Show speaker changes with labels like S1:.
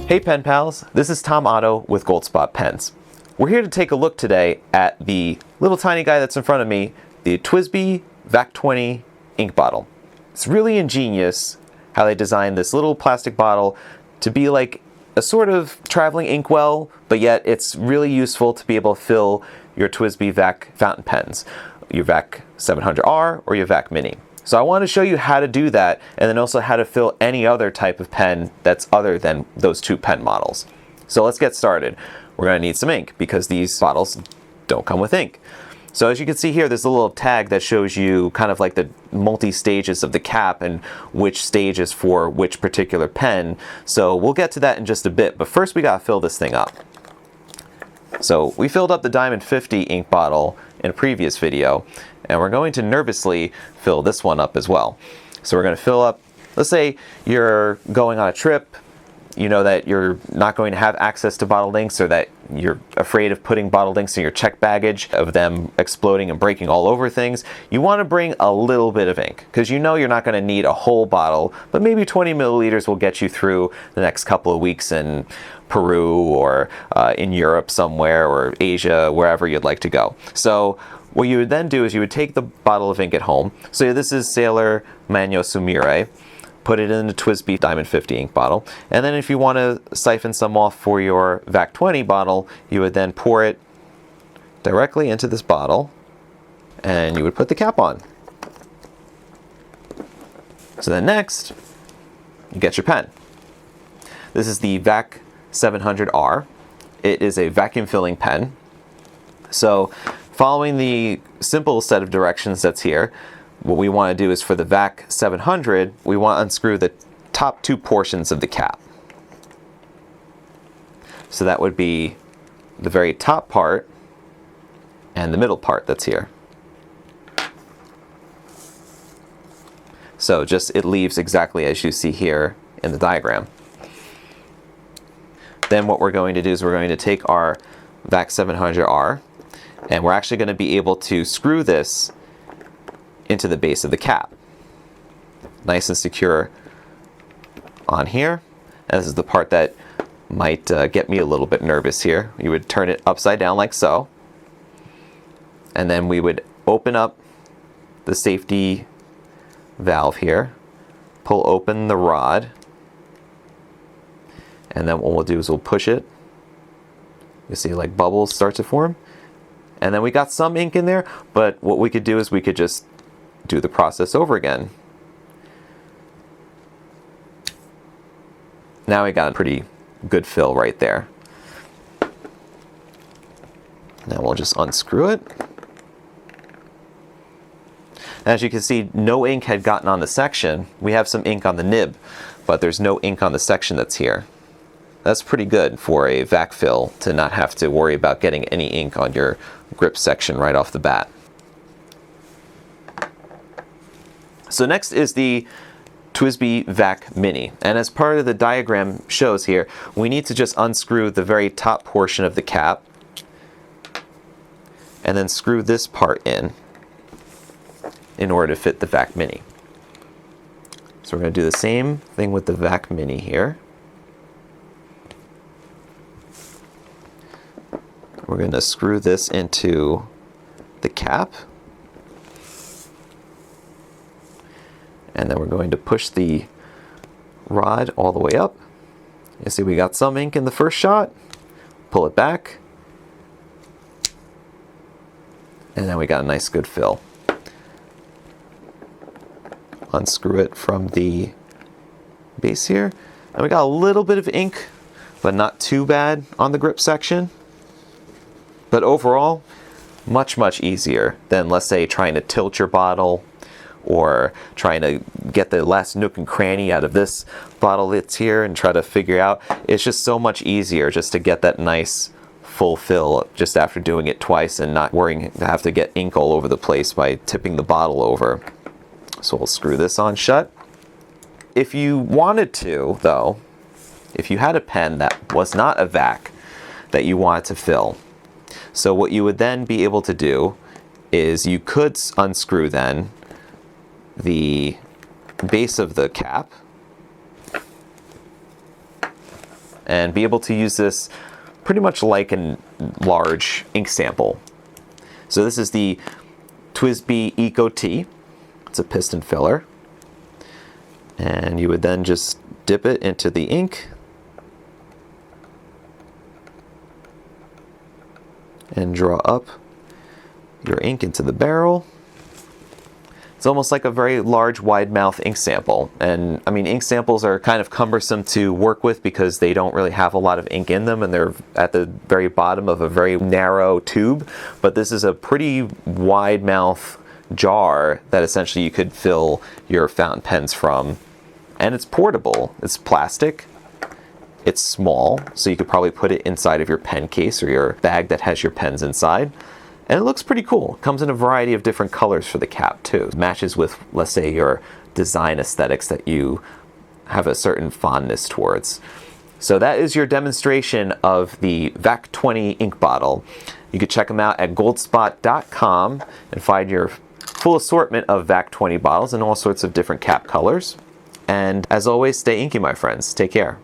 S1: Hey pen pals, this is Tom Otto with Goldspot Pens. We're here to take a look today at the little tiny guy that's in front of me, the TWSBI Vac 20 ink bottle. It's really ingenious how they designed this little plastic bottle to be like a sort of traveling inkwell, but yet it's really useful to be able to fill your TWSBI Vac fountain pens, your Vac 700R or your Vac Mini. So I want to show you how to do that, and then also how to fill any other type of pen that's other than those two pen models. So let's get started. We're going to need some ink because these bottles don't come with ink. So as you can see here, there's a little tag that shows you kind of like the multi-stages of the cap and which stage is for which particular pen. So we'll get to that in just a bit, but first we got to fill this thing up. So we filled up the Diamond 50 ink bottle in a previous video, and we're going to nervously fill this one up as well. So we're going to fill up, let's say you're going on a trip, you know that you're not going to have access to bottled inks, or that you're afraid of putting bottled inks in your checked baggage, of them exploding and breaking all over things. You want to bring a little bit of ink, because you know you're not going to need a whole bottle, but maybe 20 milliliters will get you through the next couple of weeks in Peru or in Europe somewhere, or Asia, wherever you'd like to go. So what you would then do is you would take the bottle of ink at home. So this is Sailor Manyo Sumire. Put it in the TWSBI Diamond 50 ink bottle. And then if you want to siphon some off for your Vac 20 bottle, you would then pour it directly into this bottle, and you would put the cap on. So then next, you get your pen. This is the Vac 700R. It is a vacuum filling pen. So following the simple set of directions that's here, what we want to do is for the Vac 700, we want to unscrew the top two portions of the cap. So that would be the very top part and the middle part that's here. So just it leaves exactly as you see here in the diagram. Then what we're going to do is we're going to take our Vac 700R, and we're actually going to be able to screw this into the base of the cap. Nice and secure on here. And this is the part that might get me a little bit nervous here. You would turn it upside down like so. And then we would open up the safety valve here, pull open the rod, and then what we'll do is we'll push it. You see like bubbles start to form. And then we got some ink in there, but what we could do is we could just do the process over again. Now we got a pretty good fill right there. Now we'll just unscrew it. As you can see, no ink had gotten on the section. We have some ink on the nib, but there's no ink on the section that's here. That's pretty good for a vac fill to not have to worry about getting any ink on your grip section right off the bat. So next is the TWSBI Vac Mini, and as part of the diagram shows here, we need to just unscrew the very top portion of the cap and then screw this part in order to fit the Vac Mini. So we're going to do the same thing with the Vac Mini here. We're going to screw this into the cap, and then we're going to push the rod all the way up. You see we got some ink in the first shot, pull it back, and then we got a nice good fill. Unscrew it from the base here, and we got a little bit of ink, but not too bad on the grip section. But overall, much easier than, let's say, trying to tilt your bottle or trying to get the last nook and cranny out of this bottle that's here and try to figure out. It's just so much easier just to get that nice full fill just after doing it twice and not worrying to have to get ink all over the place by tipping the bottle over. So we'll screw this on shut. If you wanted to, though, if you had a pen that was not a vac that you wanted to fill, so what you would then be able to do is you could unscrew then the base of the cap and be able to use this pretty much like a large ink sample. So this is the TWSBI Eco T. It's a piston filler. And you would then just dip it into the ink and draw up your ink into the barrel. It's almost like a very large wide mouth ink sample. And I mean, ink samples are kind of cumbersome to work with because they don't really have a lot of ink in them and they're at the very bottom of a very narrow tube. But this is a pretty wide mouth jar that essentially you could fill your fountain pens from. And it's portable. It's plastic. It's small, so you could probably put it inside of your pen case or your bag that has your pens inside. And it looks pretty cool. It comes in a variety of different colors for the cap too. It matches with, let's say, your design aesthetics that you have a certain fondness towards. So that is your demonstration of the Vac 20 ink bottle. You can check them out at goldspot.com and find your full assortment of Vac 20 bottles in all sorts of different cap colors. And as always, stay inky, my friends. Take care.